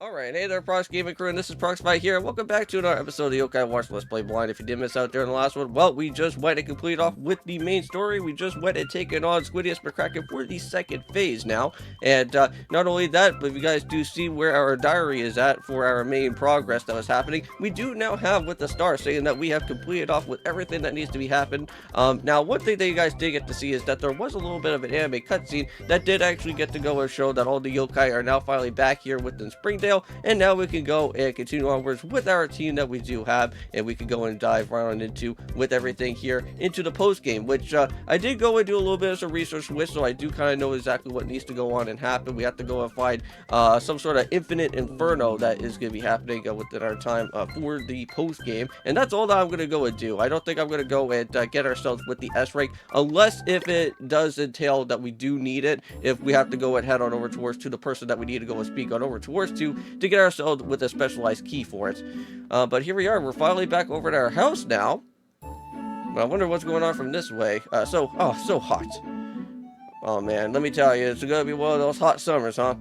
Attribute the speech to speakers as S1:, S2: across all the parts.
S1: Alright, hey there, Prox Gaming Crew, and this is Proxify here, and welcome back to another episode of the Yokai Watch Let's Play Blind. If you did miss out during the last one, well, we just went and completed off with the main story. We just went and taken on Squidius McCracken for the second phase now, and not only that, but if you guys do see where our diary is at for our main progress that was happening, we do now have with the star saying that we have completed off with everything that needs to be happened. Now, one thing that you guys did get to see is that there was a little bit of an anime cutscene that did actually get to go and show that all the yokai are now finally back here within Springdale. And now we can go and continue onwards with our team that we do have, and we can go and dive right on into with everything here into the post game, which I did go and do a little bit of some research with, so I do kind of know exactly what needs to go on and happen. We have to go and find some sort of Infinite Inferno that is going to be happening within our time for the post game, and that's all that I'm going to go and do. I don't think I'm going to go and get ourselves with the S rank, unless if it does entail that we do need it, if we have to go and head on over towards to the person that we need to go and speak on over towards to get ourselves with a specialized key for it. But here we are, we're finally back over at our house now. I wonder what's going on from this way. So hot. Oh man, let me tell you, it's gonna be one of those hot summers, huh?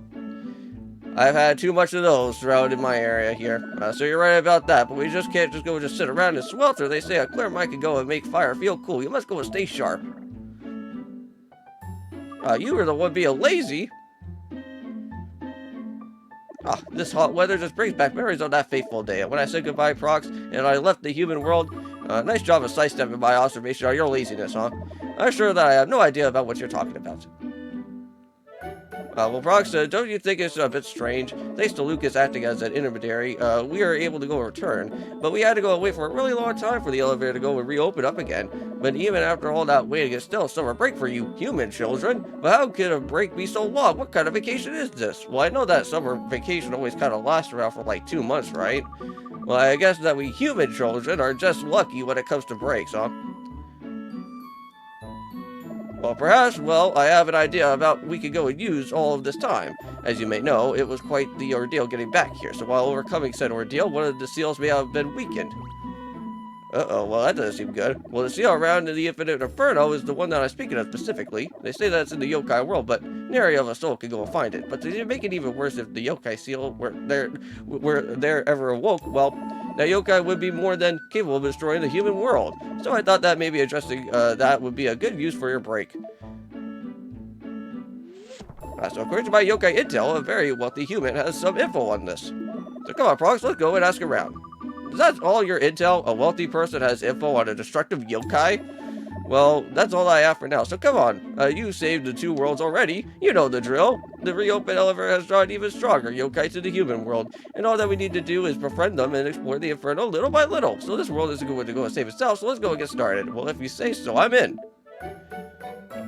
S1: I've had too much of those throughout in my area here. So you're right about that, but we just can't just go and just sit around and swelter. They say a clear mind can go and make fire feel cool. You must go and stay sharp. You were the one being lazy. This hot weather just brings back memories of that fateful day. When I said goodbye, Prox, and I left the human world, nice job of sidestepping my observation on your laziness, huh? I'm sure that I have no idea about what you're talking about. Well, Prox, don't you think it's a bit strange? Thanks to Lucas acting as an intermediary, we are able to go and return, but we had to go and wait for a really long time for the elevator to go and reopen up again. But even after all that waiting, it's still a summer break for you human children. But how could a break be so long? What kind of vacation is this? Well, I know that summer vacation always kind of lasts around for like 2 months, right? Well, I guess that we human children are just lucky when it comes to breaks, huh? Well, perhaps, well, I have an idea about we could go and use all of this time. As you may know, it was quite the ordeal getting back here, so while overcoming said ordeal, one of the seals may have been weakened. Uh-oh, well, that doesn't seem good. Well, the seal around in the Infinite Inferno is the one that I'm speaking of specifically. They say that it's in the yokai world, but nary of a soul can go and find it. But to make it even worse, if the yokai seal were there ever awoke, well, that yokai would be more than capable of destroying the human world. So I thought that maybe addressing that would be a good use for your break. So according to my yokai intel, a very wealthy human has some info on this. So come on, Prox, let's go and ask around. Is that all your intel? A wealthy person has info on a destructive yokai? Well, that's all I have for now, so come on. You saved the 2 worlds already. You know the drill. The reopened elevator has drawn even stronger yokai to the human world, and all that we need to do is befriend them and explore the Inferno little by little. So this world isn't going to go and save itself, so let's go and get started. Well, if you say so, I'm in.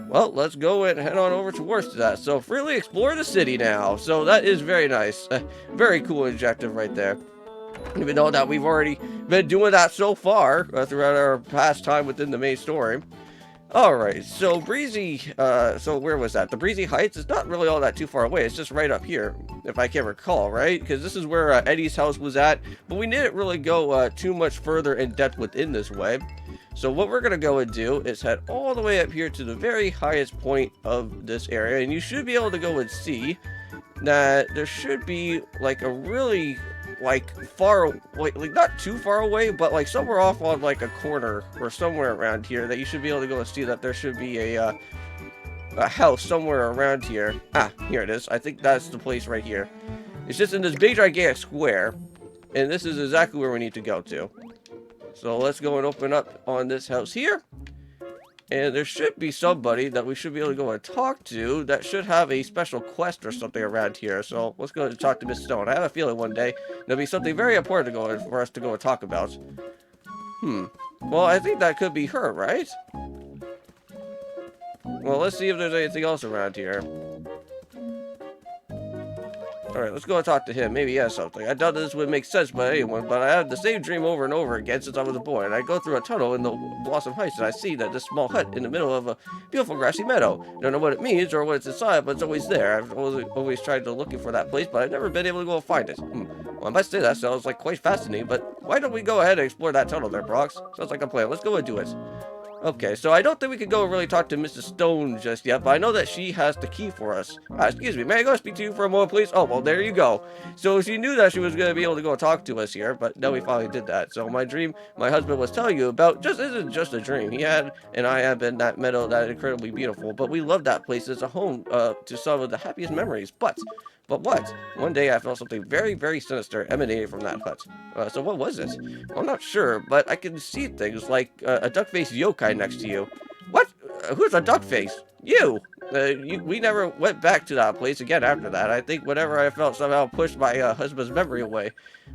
S1: Well, let's go and head on over towards that. So freely explore the city now. So that is very nice. Very cool objective right there. Even though that we've already been doing that so far throughout our past time within the main story. Alright, so Breezy, so where was that? The Breezy Heights is not really all that too far away. It's just right up here, if I can recall, right? Because this is where Eddie's house was at. But we didn't really go too much further in depth within this way. So what we're going to go and do is head all the way up here to the very highest point of this area. And you should be able to go and see that there should be like a really far away, like not too far away, but like somewhere off on like a corner or somewhere around here that you should be able to go and see that there should be a house somewhere around here. Here it is. I think that's the place right here. It's just in this big gigantic square, and this is exactly where we need to go to. So let's go and open up on this house here. And there should be somebody that we should be able to go and talk to that should have a special quest or something around here. So let's go and talk to Miss Stone. I have a feeling one day there'll be something very important to go for us to go and talk about. Well, I think that could be her, right? Well, let's see if there's anything else around here. Alright, let's go and talk to him. Maybe he has something. I doubt this would make sense by anyone, but I have the same dream over and over again since I was a boy. And I go through a tunnel in the Blossom Heights, and I see that this small hut in the middle of a beautiful grassy meadow. I don't know what it means or what it's inside, but it's always there. I've always tried to look for that place, but I've never been able to go and find it. Well, I must say that sounds like quite fascinating, but why don't we go ahead and explore that tunnel there, Prox? Sounds like a plan. Let's go and do it. Okay, so I don't think we could go and really talk to Mrs. Stone just yet, but I know that she has the key for us. Excuse me, may I go speak to you for a moment, please? Oh, well, there you go. So she knew that she was going to be able to go talk to us here, but no, we finally did that. So my dream, my husband was telling you about, just isn't just a dream. He had, and I have been that meadow that incredibly beautiful, but we love that place as a home to some of the happiest memories. But what? One day I felt something very, very sinister emanating from that hut. So what was it? Well, I'm not sure, but I can see things like a duck-faced yokai next to you. What? Who's a duck-face? You! We never went back to that place again after that. I think whenever I felt somehow pushed my husband's memory away.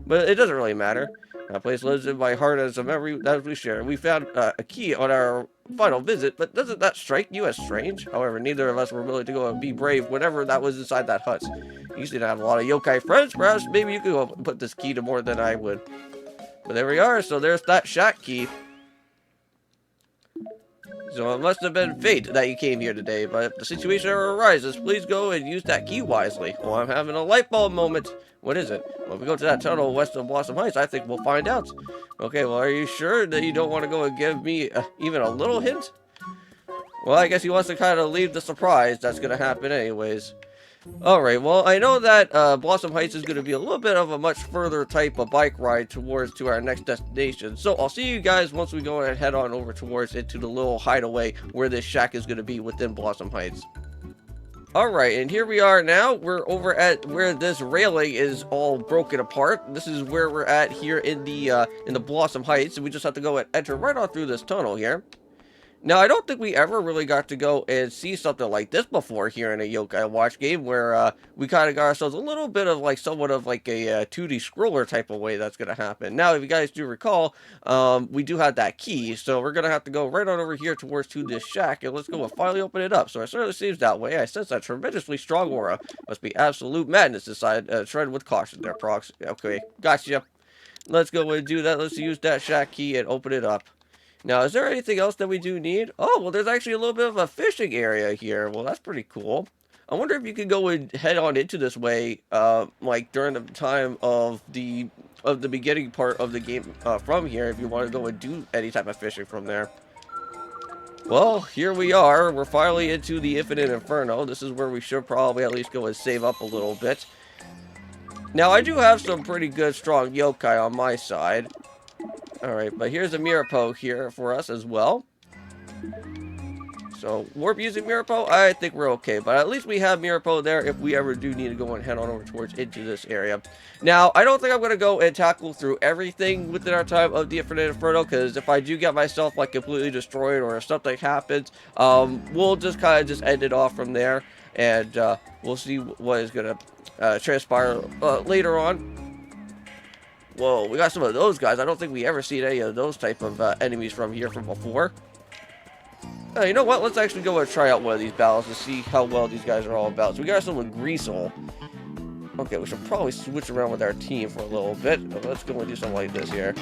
S1: But it doesn't really matter. That place lives in my heart as a memory that we share. We found a key on our final visit, but doesn't that strike you as strange? However, neither of us were willing to go and be brave whatever that was inside that hut. You seem to have a lot of yokai friends. Perhaps maybe you could go put this key to more than I would. But there we are. So there's that shack key. So it must have been fate that you came here today, but if the situation ever arises, please go and use that key wisely. Well, I'm having a light bulb moment. What is it? Well, if we go to that tunnel west of Blossom Heights, I think we'll find out. Okay, well, are you sure that you don't want to go and give me even a little hint? Well, I guess he wants to kind of leave the surprise that's going to happen anyways. Alright, well, I know that Blossom Heights is going to be a little bit of a much further type of bike ride to our next destination. So I'll see you guys once we go and head on over towards it to the little hideaway where this shack is going to be within Blossom Heights. Alright, and here we are now. We're over at where this railing is all broken apart. This is where we're at here in the Blossom Heights, and we just have to go and enter right on through this tunnel here. Now, I don't think we ever really got to go and see something like this before here in a Yokai Watch game, where we kind of got ourselves a little bit of like somewhat of like a 2D scroller type of way that's going to happen. Now, if you guys do recall, we do have that key, so we're going to have to go right on over here towards to this shack, and let's go and finally open it up. So it certainly seems that way. I sense that tremendously strong aura. Must be absolute madness inside. Tread with caution there, Prox. Okay, gotcha. Let's go and do that. Let's use that shack key and open it up. Now, is there anything else that we do need? Oh, well, there's actually a little bit of a fishing area here. Well, that's pretty cool. I wonder if you could go and head on into this way, like during the time of the beginning part of the game from here, if you want to go and do any type of fishing from there. Well, here we are. We're finally into the Infinite Inferno. This is where we should probably at least go and save up a little bit. Now, I do have some pretty good, strong yokai on my side. Alright, but here's a Mirapo here for us as well. So, warp using Mirapo, I think we're okay. But at least we have Mirapo there if we ever do need to go and head on over towards into this area. Now, I don't think I'm going to go and tackle through everything within our time of the Infinite Inferno. Because if I do get myself like completely destroyed or if something happens, we'll just kind of just end it off from there. And we'll see what is going to transpire later on. Whoa, we got some of those guys. I don't think we ever seen any of those type of enemies from here from before. You know what? Let's actually go and try out one of these battles to see how well these guys are all about. So we got some with Greasel. Okay, we should probably switch around with our team for a little bit. Let's go and do something like this here.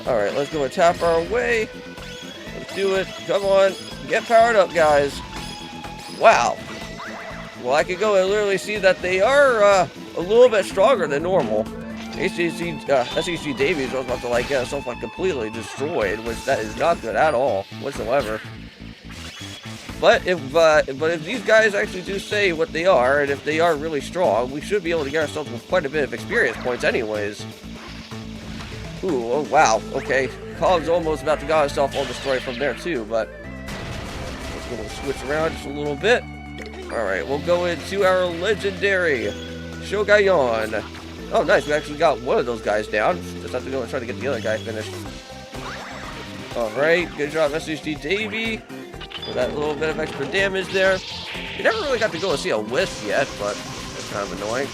S1: Alright, let's go and tap our way. Let's do it. Come on. Get powered up, guys. Wow. Well, I can go and literally see that they are a little bit stronger than normal. SEC Davies was about to like get himself like completely destroyed, which that is not good at all whatsoever. But if these guys actually do say what they are, and if they are really strong, we should be able to get ourselves with quite a bit of experience points anyways. Ooh, oh wow, okay. Colin's almost about to get himself all destroyed from there too, but let's go and switch around just a little bit. Alright, we'll go into our legendary Shogayon. Oh, nice. We actually got one of those guys down. Just have to go and try to get the other guy finished. Alright. Good job, SHD Davey. For that little bit of extra damage there. We never really got to go and see a wisp yet, but that's kind of annoying.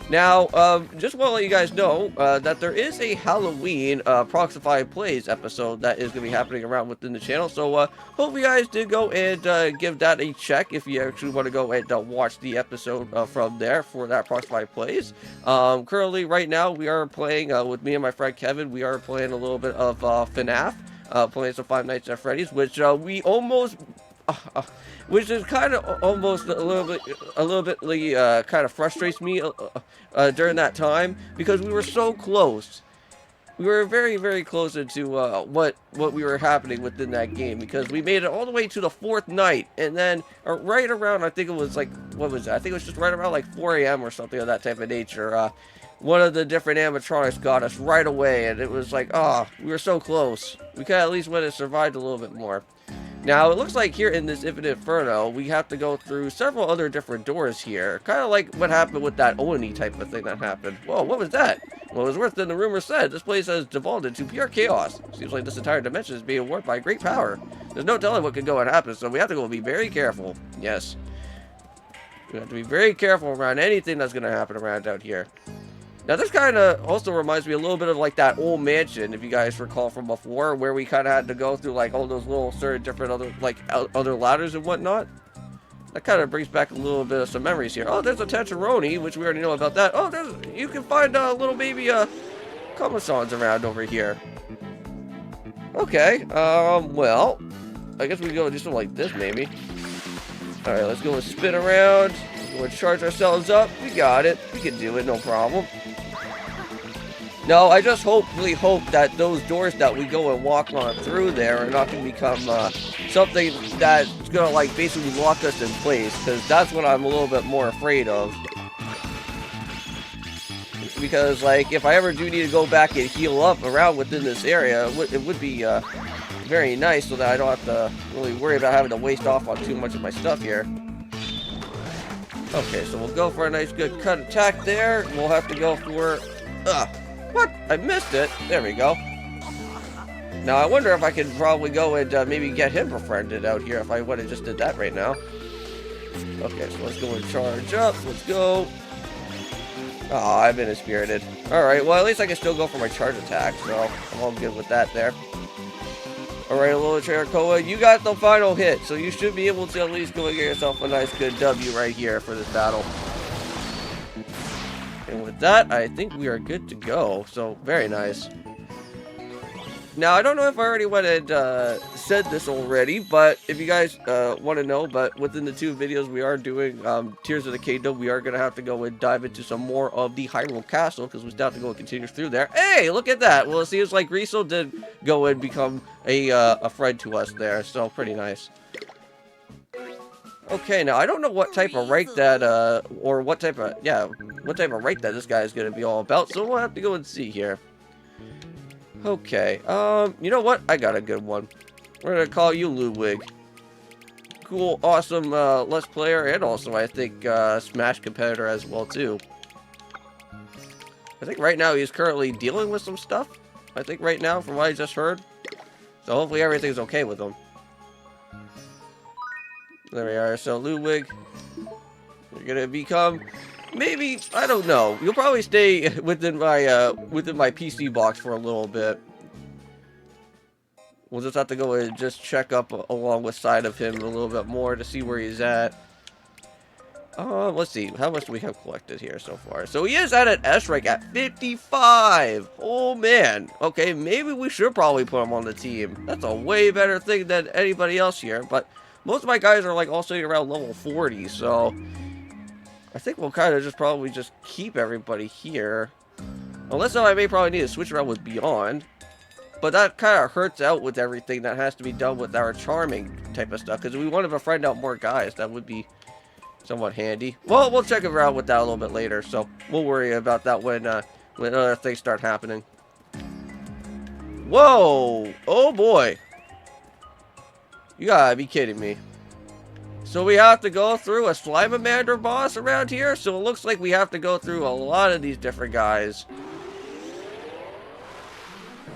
S1: Now, just want to let you guys know that there is a Halloween Proxify Plays episode that is going to be happening around within the channel. So, hope you guys did go and give that a check if you actually want to go and watch the episode from there for that Proxify Plays. Currently, right now, we are playing, with me and my friend Kevin, we are playing a little bit of FNAF, playing some Five Nights at Freddy's, which we almost... which is kind of almost a little bit kind of frustrates me during that time, because we were so close we were very, very close into what we were happening within that game, because we made it all the way to the 4th night, and then right around, I think it was like, what was it? I think it was just right around like 4 a.m. or something of that type of nature. One of the different animatronics got us right away, and it was like, oh, we were so close. We could at least went and survived a little bit more. Now, it looks like here in this Infinite Inferno, we have to go through several other different doors here. Kind of like what happened with that Oni type of thing that happened. Whoa, what was that? Well, it was worse than the rumor said. This place has devolved into pure chaos. Seems like this entire dimension is being warped by great power. There's no telling what could go and happen, so we have to go be very careful. Yes. We have to be very careful around anything that's going to happen around out here. Now, this kind of also reminds me a little bit of like that old mansion, if you guys recall from before, where we kind of had to go through like all those little certain different other like other ladders and whatnot. That kind of brings back a little bit of some memories here. Oh, there's a Tentaroni, which we already know about that. Oh, you can find little baby Commissons around over here. Okay, well, I guess we can go do something like this maybe. All right, let's go and spin around. We'll charge ourselves up. We got it. We can do it, no problem. No, I just really hope that those doors that we go and walk on through there are not going to become something that's going to like basically lock us in place, because that's what I'm a little bit more afraid of. Because like if I ever do need to go back and heal up around within this area, it would be very nice so that I don't have to really worry about having to waste off on too much of my stuff here. Okay, so we'll go for a nice good cut attack there. We'll have to go for... what? I missed it. There we go. Now, I wonder if I could probably go and maybe get him befriended out here if I would have just did that right now. Okay, so let's go and charge up. Let's go. Oh, I've been inspirited. Alright, well, at least I can still go for my charge attack, so I'm all good with that there. Alright, little Charakoa, you got the final hit, so you should be able to at least go and get yourself a nice good W right here for this battle. And with that, I think we are good to go, so very nice. Now, I don't know if I already went and said this already, but if you guys want to know, but within the 2 videos we are doing Tears of the Kingdom, we are going to have to go and dive into some more of the Hyrule Castle, because we still have to go and continue through there. Hey, look at that! Well, it seems like Riso did go and become a friend to us there, so pretty nice. Okay, now I don't know what type of rank that, or what type of rank that this guy is going to be all about, so we'll have to go and see here. Okay, you know what? I got a good one. We're gonna call you Ludwig. Cool, awesome, Let's Player, and also, I think, Smash competitor as well, too. I think right now he's currently dealing with some stuff. I think right now, from what I just heard. So hopefully everything's okay with him. There we are, so Ludwig, you're gonna become... maybe, I don't know. You'll probably stay within my PC box for a little bit. We'll just have to go and just check up along with side of him a little bit more to see where he's at. Let's see. How much do we have collected here so far? So he is at an S rank at 55. Oh, man. Okay, maybe we should probably put him on the team. That's a way better thing than anybody else here. But most of my guys are like all sitting around level 40, so... I think we'll kind of just probably just keep everybody here. Unless I may probably need to switch around with Beyond. But that kind of hurts out with everything that has to be done with our charming type of stuff. Because we want to befriend out more guys. That would be somewhat handy. Well, we'll check around with that a little bit later. So we'll worry about that when other things start happening. Whoa! Oh boy! You gotta be kidding me. So we have to go through a Slimeamander boss around here? So it looks like we have to go through a lot of these different guys.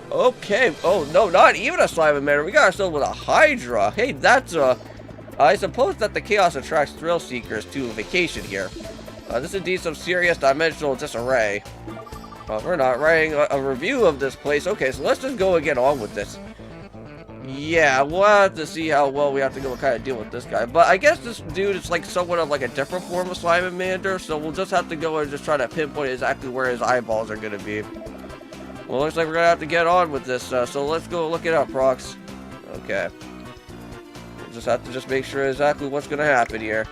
S1: Okay. Oh, no, not even a Slimeamander. We got ourselves with a Hydra. Hey, that's a... I suppose that the chaos attracts thrill seekers to a vacation here. This is indeed some serious dimensional disarray. We're not writing a review of this place. Okay, so let's just go and get on with this. Yeah, we'll have to see how well we have to go and kind of deal with this guy. But I guess this dude is like somewhat of like a different form of Slimeamander, so we'll just have to go and just try to pinpoint exactly where his eyeballs are going to be. Well, looks like we're going to have to get on with this, so let's go look it up, Prox. Okay. We'll just have to just make sure exactly what's going to happen here.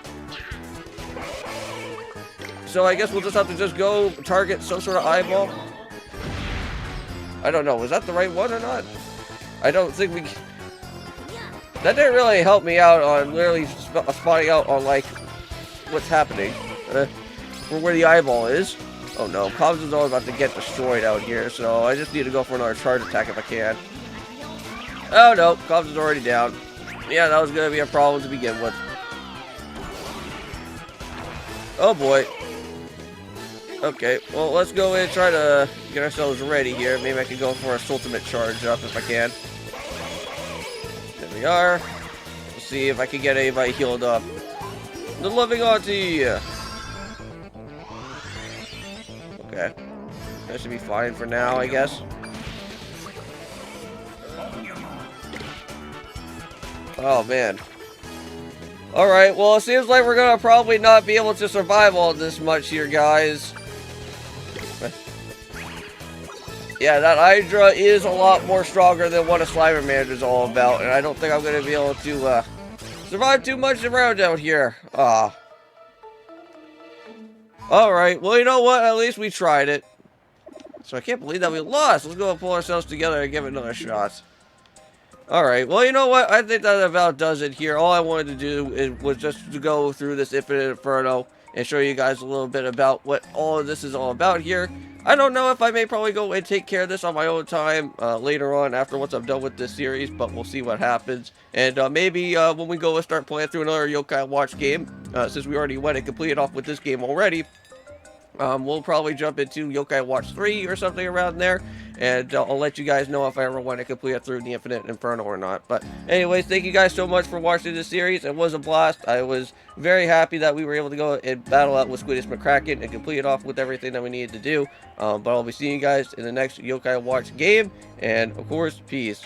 S1: So I guess we'll just have to just go target some sort of eyeball. I don't know. Was that the right one or not? I don't think we... That didn't really help me out on literally spotting out on, like, what's happening. For where the eyeball is. Oh no, Cobbs is always about to get destroyed out here, so I just need to go for another charge attack if I can. Oh no, Cobbs is already down. Yeah, that was going to be a problem to begin with. Oh boy. Okay, well, let's go and try to get ourselves ready here. Maybe I can go for a ultimate charge up if I can. There we are. Let's see if I can get anybody healed up. The Loving Auntie! Okay. That should be fine for now, I guess. Oh, man. Alright, well, it seems like we're gonna probably not be able to survive all this much here, guys. Yeah, that Hydra is a lot more stronger than what a Slimer Manager is all about, and I don't think I'm gonna be able to, survive too much around out here. Alright, well, you know what? At least we tried it. So I can't believe that we lost. Let's go and pull ourselves together and give it another shot. Alright, well, you know what? I think that about does it here. All I wanted to do was just to go through this Infinite Inferno and show you guys a little bit about what all of this is all about here. I don't know if I may probably go and take care of this on my own time later on after once I'm done with this series, but we'll see what happens. And maybe when we go and start playing through another Yokai Watch game, since we already went and completed off with this game already, we'll probably jump into Yokai Watch 3 or something around there, and I'll let you guys know if I ever want to complete it through the Infinite Inferno or not. But anyways, thank you guys so much for watching this series. It was a blast. I was very happy that we were able to go and battle out with Squiddish McCracken and complete it off with everything that we needed to do. But I'll be seeing you guys in the next Yokai Watch game, and of course, peace.